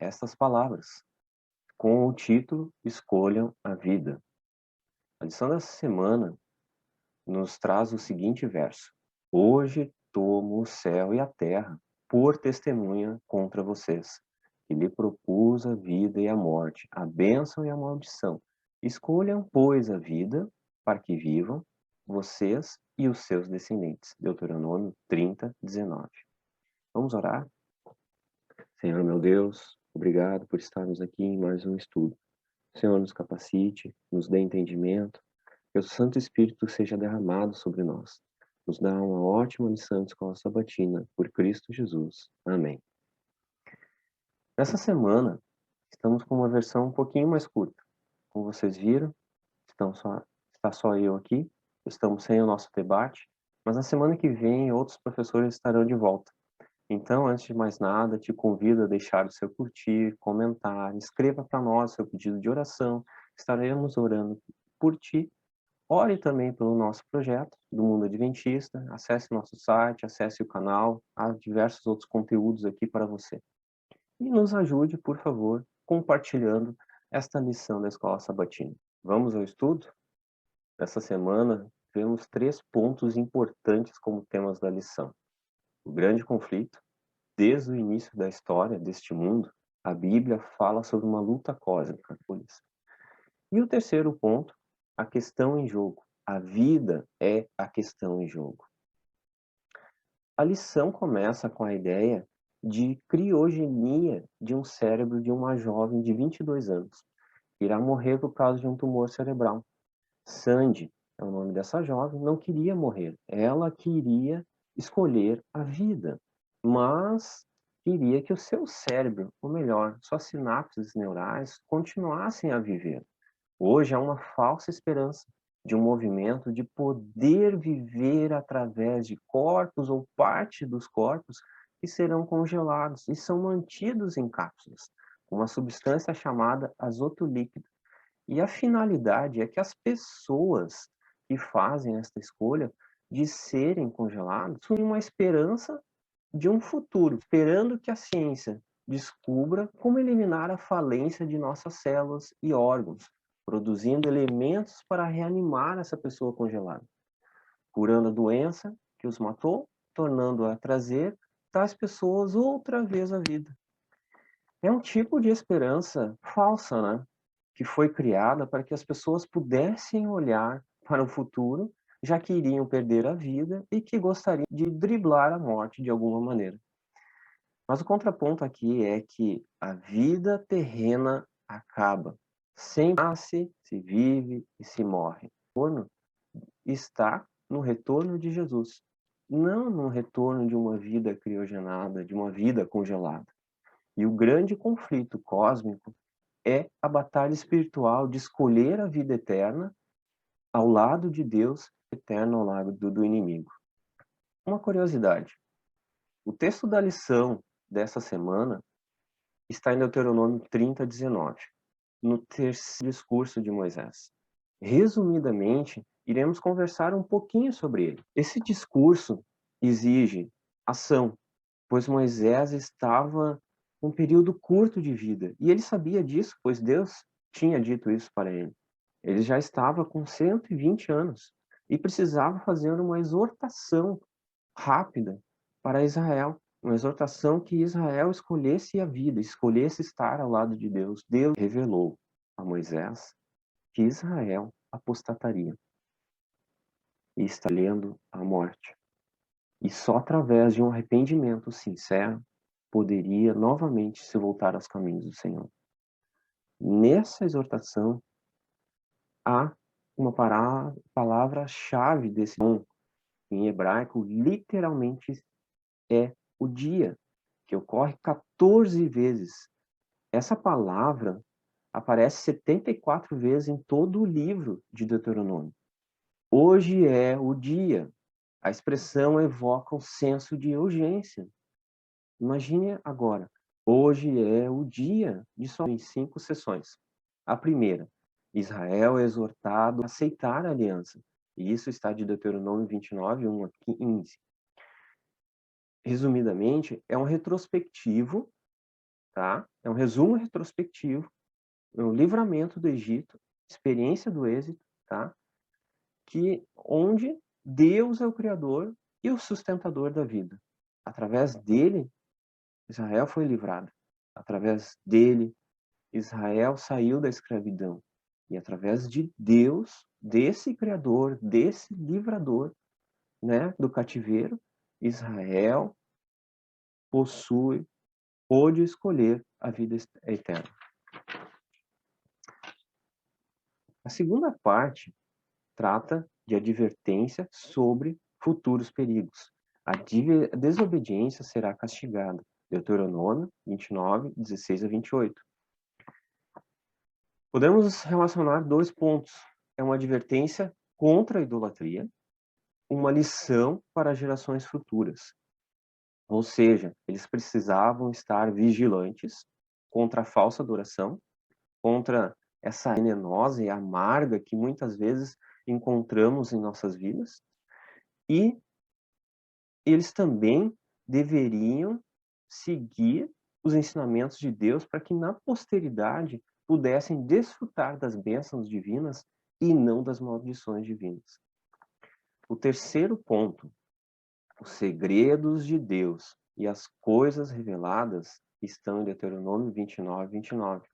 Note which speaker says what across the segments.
Speaker 1: estas palavras, com o título Escolham a Vida. A lição dessa semana nos traz o seguinte verso: Hoje tomo o céu e a terra por testemunha contra vocês, que lhe propus a vida e a morte, a bênção e a maldição. Escolham, pois, a vida, para que vivam, vocês e os seus descendentes. Deuteronômio 30:19. Vamos orar? Senhor meu Deus, obrigado por estarmos aqui em mais um estudo. Senhor, nos capacite, nos dê entendimento, que o Santo Espírito seja derramado sobre nós. Nos dá uma ótima lição de escola sabatina, por Cristo Jesus. Amém. Nessa semana, estamos com uma versão um pouquinho mais curta. Como vocês viram, está só eu aqui, estamos sem o nosso debate, mas na semana que vem outros professores estarão de volta. Então, antes de mais nada, te convido a deixar o seu curtir, comentar, escreva para nós seu pedido de oração, estaremos orando por ti. Ore também pelo nosso projeto do Mundo Adventista, acesse nosso site, acesse o canal, há diversos outros conteúdos aqui para você. E nos ajude, por favor, compartilhando esta lição da Escola Sabatina. Vamos ao estudo? Essa semana, vemos 3 pontos importantes como temas da lição. O grande conflito. Desde o início da história deste mundo, a Bíblia fala sobre uma luta cósmica por isso. E o terceiro ponto, a questão em jogo. A vida é a questão em jogo. A lição começa com a ideia de criogenia de um cérebro de uma jovem de 22 anos, que irá morrer por causa de um tumor cerebral. Sandy é o nome dessa jovem, não queria morrer. Ela queria escolher a vida, mas queria que o seu cérebro, ou melhor, suas sinapses neurais, continuassem a viver. Hoje há uma falsa esperança de um movimento de poder viver através de corpos ou parte dos corpos que serão congelados e são mantidos em cápsulas, com uma substância chamada azoto líquido. E a finalidade é que as pessoas que fazem esta escolha de serem congelados têm uma esperança de um futuro, esperando que a ciência descubra como eliminar a falência de nossas células e órgãos, produzindo elementos para reanimar essa pessoa congelada, curando a doença que os matou, tornando-a trazer tais pessoas outra vez à vida. É um tipo de esperança falsa, né? Que foi criada para que as pessoas pudessem olhar para o futuro, já que iriam perder a vida e que gostariam de driblar a morte de alguma maneira. Mas o contraponto aqui é que a vida terrena acaba. Sempre nasce, se vive e se morre. O retorno está no retorno de Jesus, não no retorno de uma vida criogenada, de uma vida congelada. E o grande conflito cósmico é a batalha espiritual de escolher a vida eterna ao lado de Deus, eterno ao lado do inimigo. Uma curiosidade: o texto da lição dessa semana está em Deuteronômio 30:19, no terceiro discurso de Moisés. Resumidamente, iremos conversar um pouquinho sobre ele. Esse discurso exige ação, pois Moisés estava um período curto de vida, e ele sabia disso, pois Deus tinha dito isso para ele. Ele já estava com 120 anos e precisava fazer uma exortação rápida para Israel, uma exortação que Israel escolhesse a vida, escolhesse estar ao lado de Deus. Deus revelou a Moisés que Israel apostataria e está lendo a morte. E só através de um arrependimento sincero poderia novamente se voltar aos caminhos do Senhor. Nessa exortação, há uma palavra-chave desse dom, em hebraico, literalmente é o dia, que ocorre 14 vezes. Essa palavra aparece 74 vezes em todo o livro de Deuteronômio. Hoje é o dia. A expressão evoca um senso de urgência. Imagine agora, hoje é o dia, disso em 5 sessões. A primeira, Israel é exortado a aceitar a aliança. E isso está de Deuteronômio 29, 1 a 15. Resumidamente, é um retrospectivo tá? É um resumo retrospectivo, é o livramento do Egito, experiência do êxito, tá? Onde Deus é o criador e o sustentador da vida. Através dele, Israel foi livrado. Através dele, Israel saiu da escravidão. E através de Deus, desse criador, desse livrador, né, do cativeiro, Israel pôde escolher a vida eterna. A segunda parte trata de advertência sobre futuros perigos. A desobediência será castigada. Deuteronômio 29, 16 a 28. Podemos relacionar dois pontos. É uma advertência contra a idolatria, uma lição para gerações futuras. Ou seja, eles precisavam estar vigilantes contra a falsa adoração, contra essa venenosa e amarga que muitas vezes encontramos em nossas vidas, e eles também deveriam seguir os ensinamentos de Deus para que na posteridade pudessem desfrutar das bênçãos divinas e não das maldições divinas. O terceiro ponto, os segredos de Deus e as coisas reveladas estão em Deuteronômio 29, 29,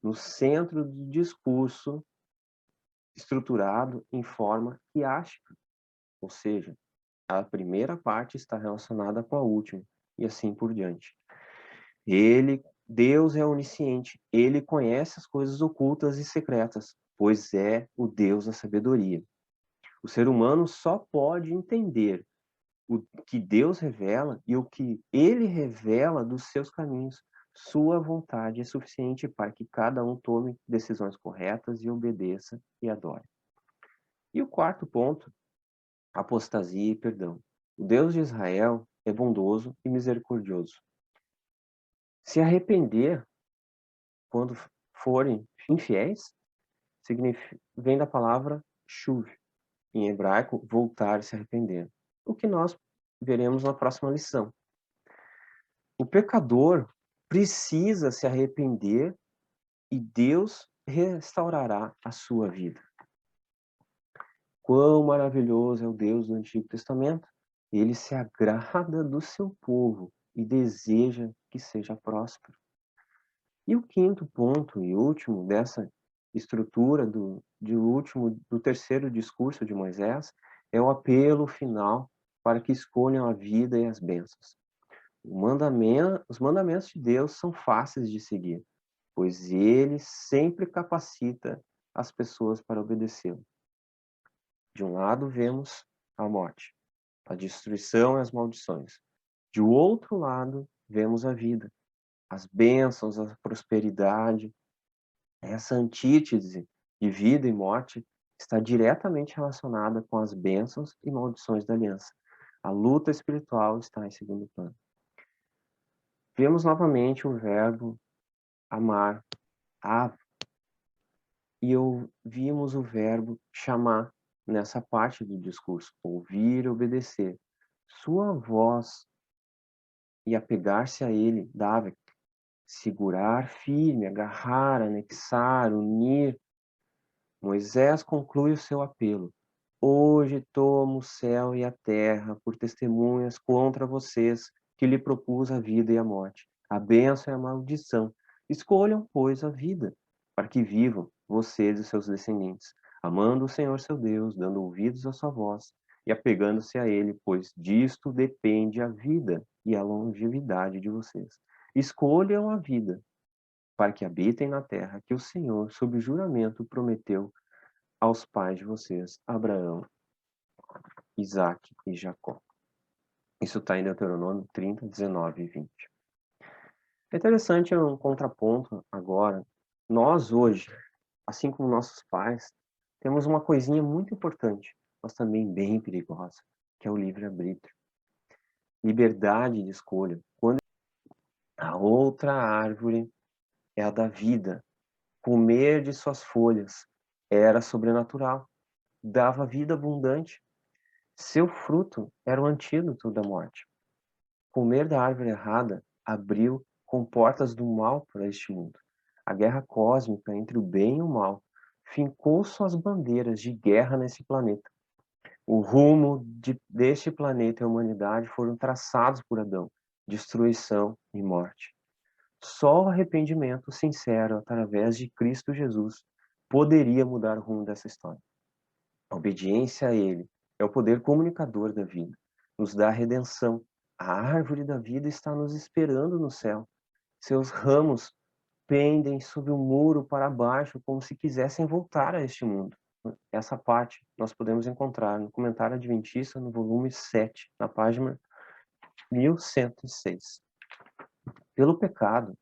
Speaker 1: no centro do discurso estruturado em forma quiástica, ou seja, a primeira parte está relacionada com a última, e assim por diante. Deus é onisciente, ele conhece as coisas ocultas e secretas, pois é o Deus da sabedoria. O ser humano só pode entender o que Deus revela e o que ele revela dos seus caminhos. Sua vontade é suficiente para que cada um tome decisões corretas e obedeça e adore. E o quarto ponto, apostasia e perdão. O Deus de Israel é bondoso e misericordioso. Se arrepender quando forem infiéis, vem da palavra shuv, em hebraico, voltar e se arrepender. O que nós veremos na próxima lição. O pecador precisa se arrepender e Deus restaurará a sua vida. Quão maravilhoso é o Deus do Antigo Testamento! Ele se agrada do seu povo e deseja que seja próspero. E o quinto ponto e último dessa estrutura do terceiro discurso de Moisés é o apelo final para que escolham a vida e as bênçãos. Os mandamentos de Deus são fáceis de seguir, pois ele sempre capacita as pessoas para obedecê-lo. De um lado vemos a morte, a destruição e as maldições. De outro lado vemos a vida, as bênçãos, a prosperidade. Essa antítese de vida e morte está diretamente relacionada com as bênçãos e maldições da aliança. A luta espiritual está em segundo plano. Vemos novamente o verbo amar, e vimos o verbo chamar nessa parte do discurso, ouvir e obedecer. Sua voz e apegar-se a ele, Davi, segurar firme, agarrar, anexar, unir. Moisés conclui o seu apelo. Hoje tomo o céu e a terra por testemunhas contra vocês, que lhe propus a vida e a morte, a bênção e a maldição. Escolham, pois, a vida, para que vivam vocês e seus descendentes, amando o Senhor seu Deus, dando ouvidos à sua voz e apegando-se a ele, pois disto depende a vida e a longevidade de vocês. Escolham a vida, para que habitem na terra que o Senhor, sob juramento, prometeu aos pais de vocês, Abraão, Isaque e Jacó. Isso está em Deuteronômio 30, 19 e 20. É interessante um contraponto agora. Nós hoje, assim como nossos pais, temos uma coisinha muito importante, mas também bem perigosa, que é o livre-arbítrio. Liberdade de escolha. Quando a outra árvore é a da vida, comer de suas folhas era sobrenatural, dava vida abundante. Seu fruto era o antídoto da morte. Comer da árvore errada abriu com portas do mal para este mundo. A guerra cósmica entre o bem e o mal fincou suas bandeiras de guerra nesse planeta. O rumo deste planeta e a humanidade foram traçados por Adão, destruição e morte. Só o arrependimento sincero através de Cristo Jesus poderia mudar o rumo dessa história. A obediência a Ele é o poder comunicador da vida, nos dá a redenção. A árvore da vida está nos esperando no céu. Seus ramos pendem sobre o muro para baixo, como se quisessem voltar a este mundo. Essa parte nós podemos encontrar no Comentário Adventista, no volume 7, na página 1106. Pelo pecado,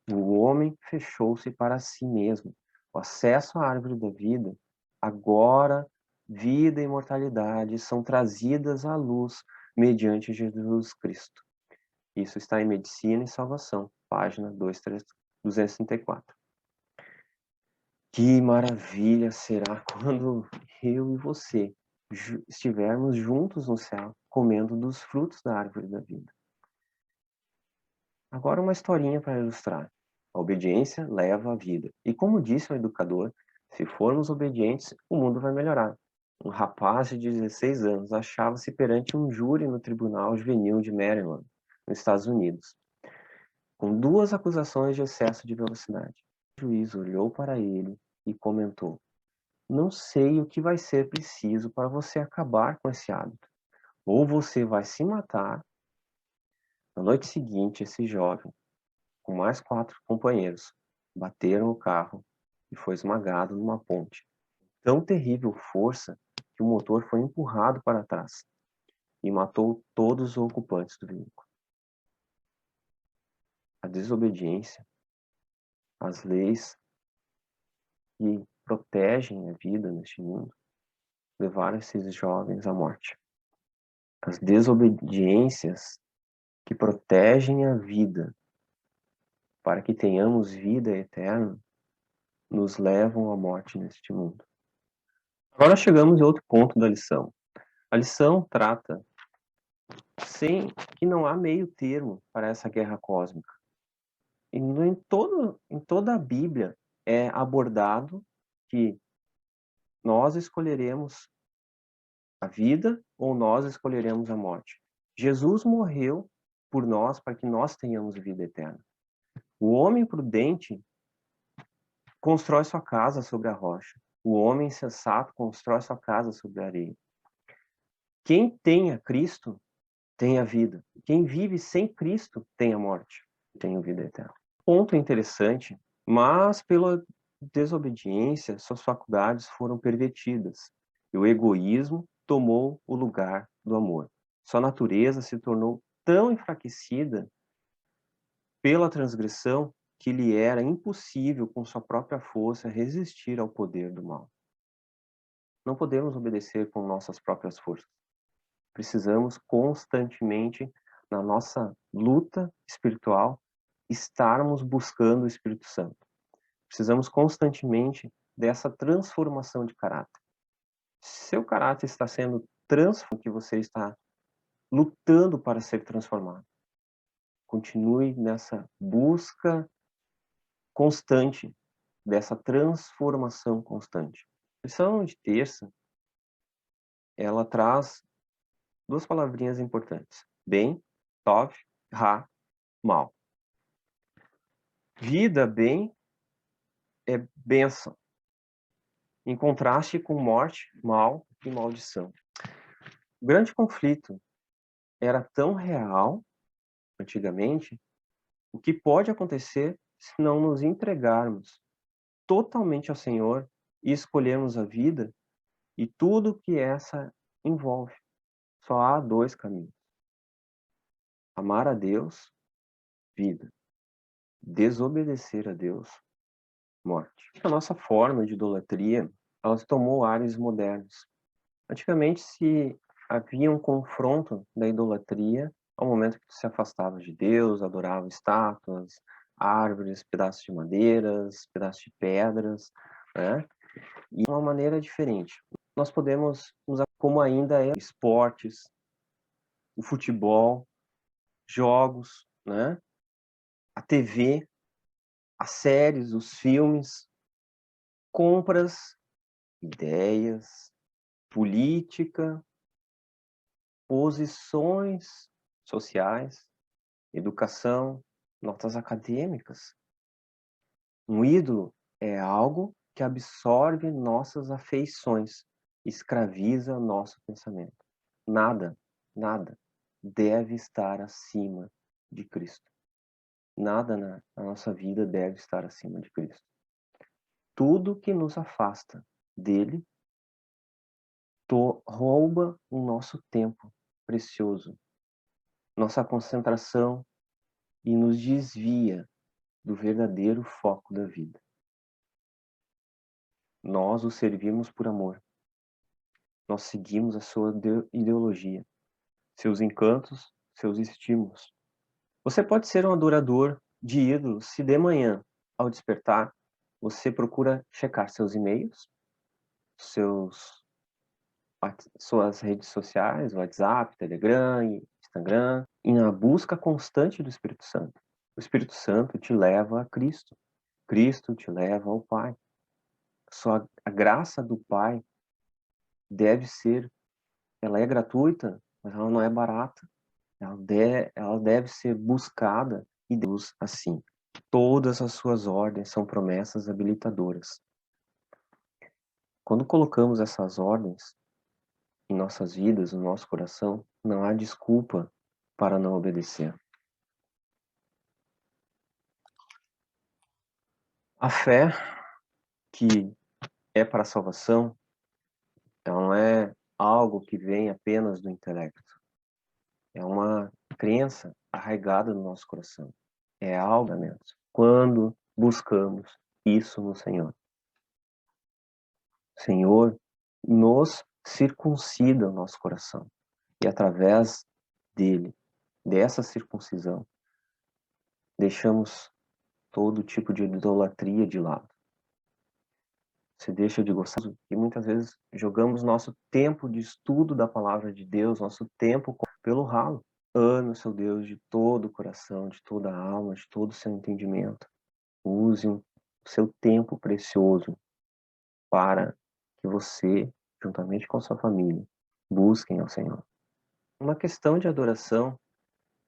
Speaker 1: o homem fechou-se para si mesmo. O acesso à árvore da vida, agora vida e imortalidade são trazidas à luz mediante Jesus Cristo. Isso está em Medicina e Salvação, página 234. Que maravilha será quando eu e você estivermos juntos no céu, comendo dos frutos da árvore da vida. Agora uma historinha para ilustrar. A obediência leva à vida. E como disse o educador, se formos obedientes, o mundo vai melhorar. Um rapaz de 16 anos achava-se perante um júri no Tribunal Juvenil de Maryland, nos Estados Unidos, com 2 acusações de excesso de velocidade. O juiz olhou para ele e comentou: "Não sei o que vai ser preciso para você acabar com esse hábito. Ou você vai se matar." Na noite seguinte, esse jovem, com mais 4 companheiros, bateram o carro e foi esmagado numa ponte. Tão terrível força que o motor foi empurrado para trás e matou todos os ocupantes do veículo. A desobediência, as leis que protegem a vida neste mundo, levaram esses jovens à morte. As desobediências que protegem a vida para que tenhamos vida eterna nos levam à morte neste mundo. Agora chegamos a outro ponto da lição. A lição trata que não há meio termo para essa guerra cósmica. E em toda a Bíblia é abordado que nós escolheremos a vida ou nós escolheremos a morte. Jesus morreu por nós para que nós tenhamos vida eterna. O homem prudente constrói sua casa sobre a rocha. O homem sensato constrói sua casa sobre a areia. Quem tem a Cristo tem a vida. Quem vive sem Cristo tem a morte, tem a vida eterna. Ponto interessante, mas pela desobediência, suas faculdades foram pervertidas e o egoísmo tomou o lugar do amor. Sua natureza se tornou tão enfraquecida pela transgressão que lhe era impossível, com sua própria força, resistir ao poder do mal. Não podemos obedecer com nossas próprias forças. Precisamos constantemente, na nossa luta espiritual, estarmos buscando o Espírito Santo. Precisamos constantemente dessa transformação de caráter. Seu caráter está sendo transformado, que você está lutando para ser transformado. Continue nessa busca constante, dessa transformação constante. A lição de terça, ela traz 2 palavrinhas importantes: bem, tov, ra, mal. Vida, bem, é bênção, em contraste com morte, mal e maldição. O grande conflito era tão real, antigamente, o que pode acontecer se não nos entregarmos totalmente ao Senhor e escolhermos a vida e tudo que essa envolve. Só há 2 caminhos: amar a Deus, vida; desobedecer a Deus, morte. A nossa forma de idolatria, ela tomou ares modernos. Antigamente havia um confronto da idolatria ao momento que tu se afastava de Deus, adorava estátuas, árvores, pedaços de madeiras, pedaços de pedras, né? E de uma maneira diferente. Nós podemos usar como ainda é esportes, o futebol, jogos, né? a TV, as séries, os filmes, compras, ideias, política, posições sociais, educação, notas acadêmicas. Um ídolo é algo que absorve nossas afeições, escraviza nosso pensamento. Nada, nada deve estar acima de Cristo. Nada na nossa vida deve estar acima de Cristo. Tudo que nos afasta dele rouba o nosso tempo precioso, nossa concentração e nos desvia do verdadeiro foco da vida. Nós o servimos por amor. Nós seguimos a sua ideologia, seus encantos, seus estímulos. Você pode ser um adorador de ídolos se de manhã, ao despertar, você procura checar seus e-mails, suas redes sociais, WhatsApp, Telegram, Instagram, em a busca constante do Espírito Santo. O Espírito Santo te leva a Cristo. Cristo te leva ao Pai. A graça do Pai ela é gratuita, mas ela não é barata. Ela deve ser buscada e Deus assim. Todas as suas ordens são promessas habilitadoras. Quando colocamos essas ordens em nossas vidas, no nosso coração, não há desculpa para não obedecer. A fé, que é para a salvação, não é algo que vem apenas do intelecto. É uma crença arraigada no nosso coração. É algo, né? Quando buscamos isso no Senhor. O Senhor nos circuncida o nosso coração. E através dele, dessa circuncisão, deixamos todo tipo de idolatria de lado. Você deixa de gostar e muitas vezes jogamos nosso tempo de estudo da palavra de Deus, nosso tempo pelo ralo. Ame o seu Deus de todo o coração, de toda a alma, de todo o seu entendimento. Use o seu tempo precioso para que você, juntamente com a sua família, busquem ao Senhor. Uma questão de adoração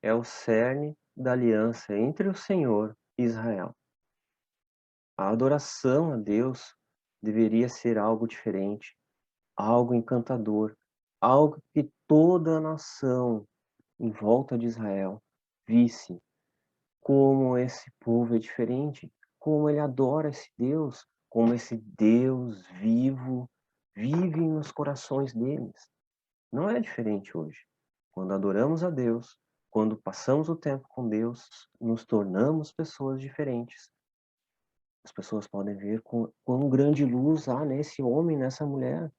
Speaker 1: é o cerne da aliança entre o Senhor e Israel. A adoração a Deus deveria ser algo diferente, algo encantador, algo que toda a nação em volta de Israel visse como esse povo é diferente, como ele adora esse Deus, como esse Deus vivo vive nos corações deles. Não é diferente hoje. Quando adoramos a Deus, quando passamos o tempo com Deus, nos tornamos pessoas diferentes. As pessoas podem ver quão grande luz há nesse homem, nessa mulher.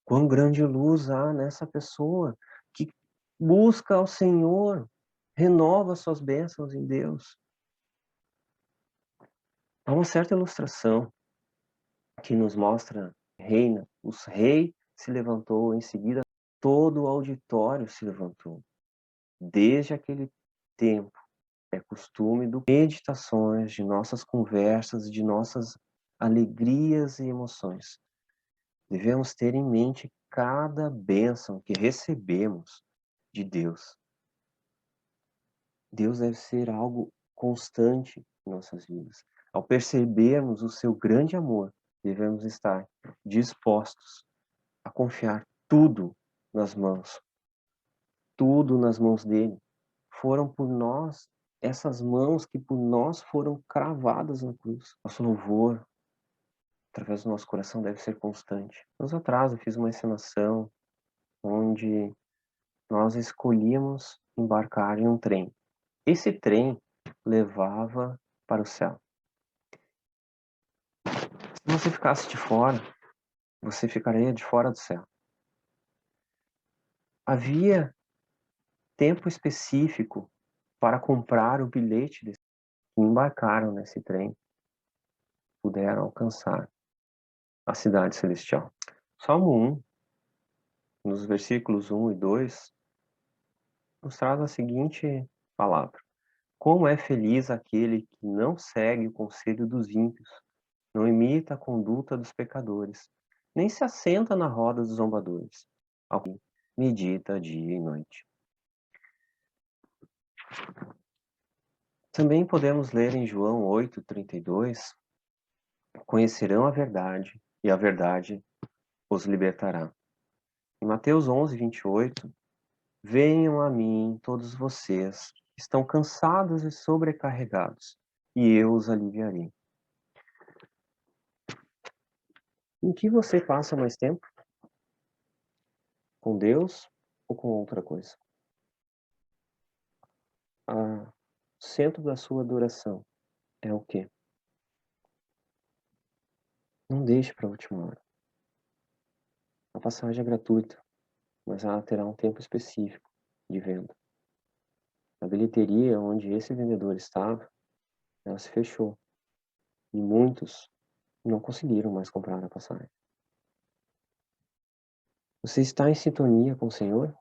Speaker 1: Quão grande luz há nessa pessoa que busca ao Senhor, renova suas bênçãos em Deus. Há uma certa ilustração que nos mostra reina. O rei se levantou, em seguida todo o auditório se levantou. Desde aquele tempo, é costume do meditações, de nossas conversas, de nossas alegrias e emoções. Devemos ter em mente cada bênção que recebemos de Deus. Deus deve ser algo constante em nossas vidas. Ao percebermos o seu grande amor, devemos estar dispostos a confiar tudo nas mãos dele. Foram por nós, essas mãos que por nós foram cravadas na cruz. Nosso louvor, através do nosso coração, deve ser constante. Anos atrás eu fiz uma encenação onde nós escolhíamos embarcar em um trem. Esse trem levava para o céu. Se você ficasse de fora, você ficaria de fora do céu. Havia tempo específico para comprar o bilhete que embarcaram nesse trem, puderam alcançar a cidade celestial. Salmo 1, nos versículos 1 e 2, nos traz a seguinte palavra: Como é feliz aquele que não segue o conselho dos ímpios, não imita a conduta dos pecadores, nem se assenta na roda dos zombadores. Ao que medita dia e noite. Também podemos ler em João 8:32, conhecerão a verdade, e a verdade os libertará. Em Mateus 11:28, venham a mim todos vocês que estão cansados e sobrecarregados, e eu os aliviarei. Em que você passa mais tempo? Com Deus ou com outra coisa? O centro da sua adoração é o quê? Não deixe para a última hora. A passagem é gratuita, mas ela terá um tempo específico de venda. A bilheteria onde esse vendedor estava, ela se fechou. E muitos não conseguiram mais comprar a passagem. Você está em sintonia com o Senhor?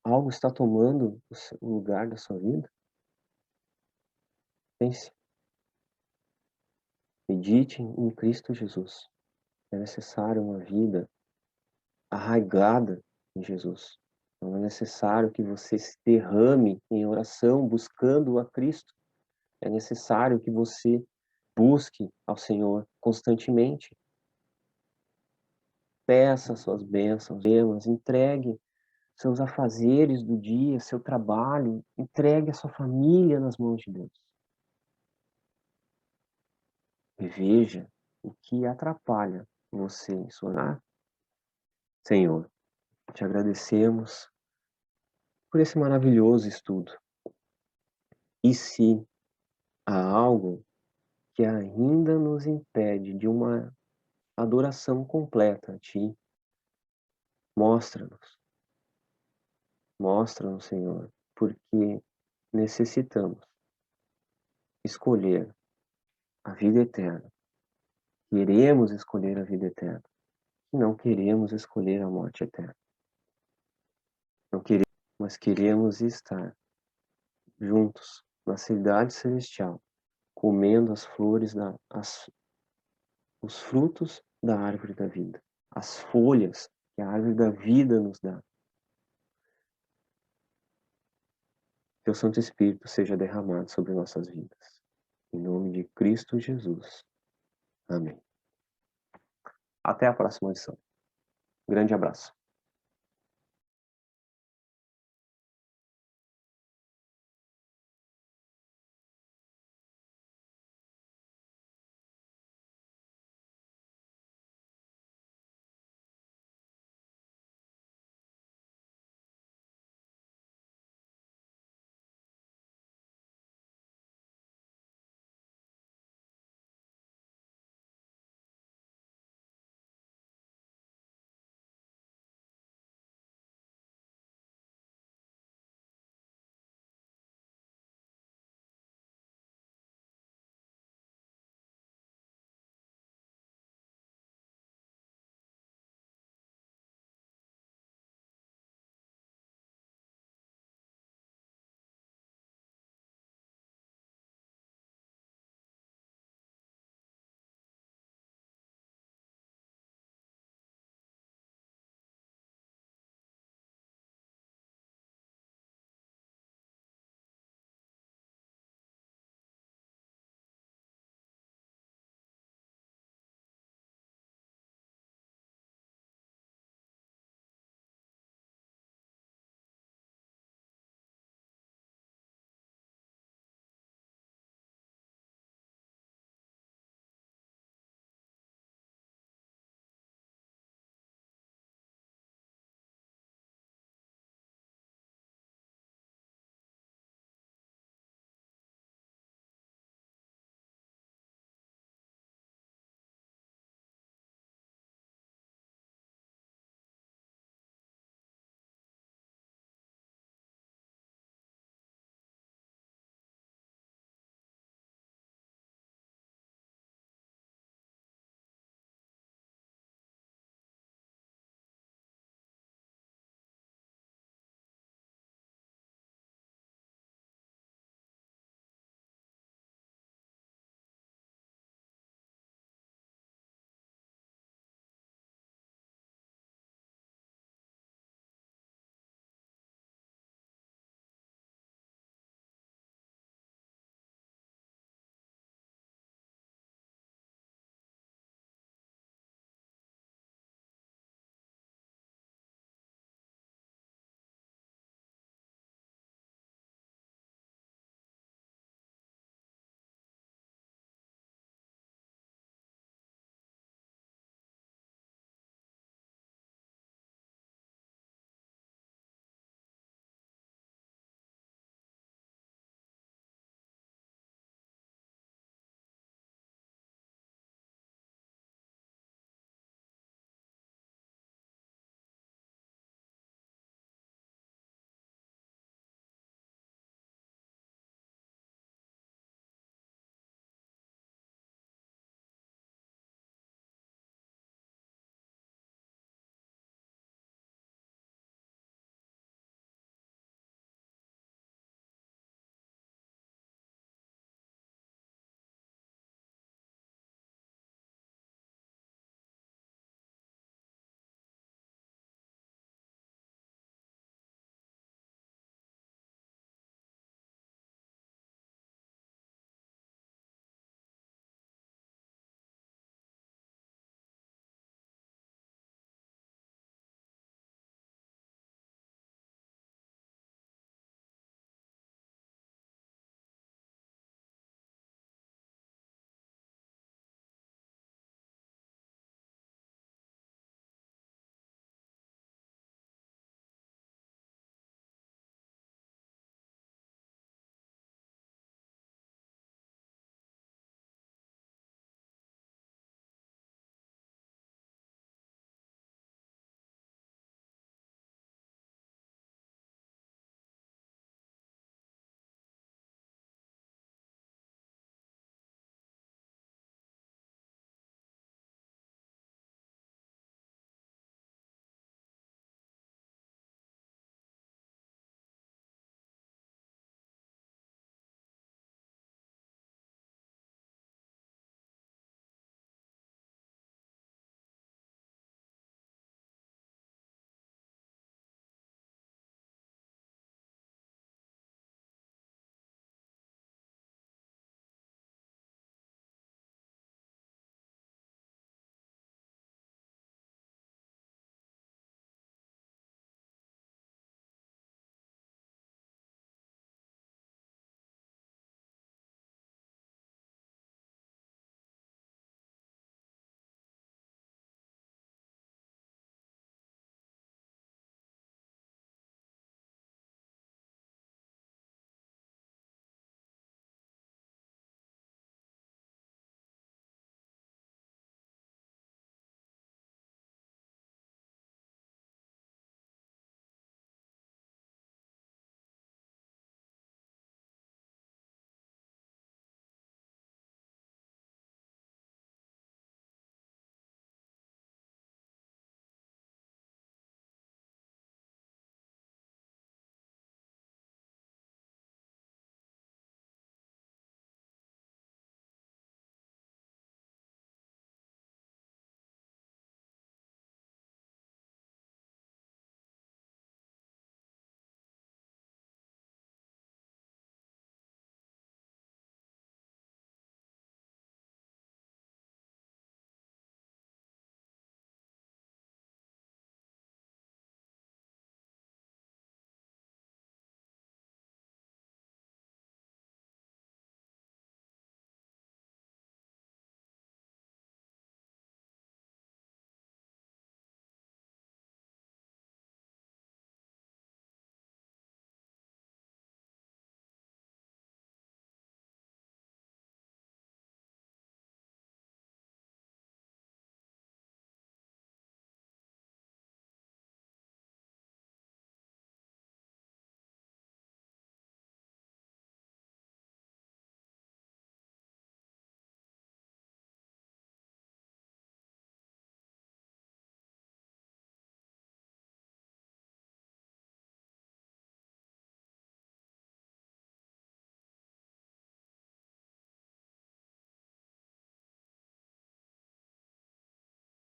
Speaker 1: Algo está tomando o lugar da sua vida? Pense. Medite em Cristo Jesus. É necessário uma vida arraigada em Jesus. Não é necessário que você se derrame em oração buscando a Cristo. É necessário que você busque ao Senhor constantemente. Peça suas bênçãos, entregue seus afazeres do dia, seu trabalho, entregue a sua família nas mãos de Deus. E veja o que atrapalha você em sonhar. Senhor, te agradecemos por esse maravilhoso estudo. E se há algo que ainda nos impede de uma adoração completa a Ti, mostra-nos. Mostra-nos, Senhor, porque necessitamos escolher a vida eterna. Queremos escolher a vida eterna. E não queremos escolher a morte eterna. Não queremos, mas queremos estar juntos na cidade celestial, comendo as flores, os frutos da árvore da vida, as folhas que a árvore da vida nos dá. Teu Santo Espírito seja derramado sobre nossas vidas. Em nome de Cristo Jesus. Amém. Até a próxima lição. Grande abraço.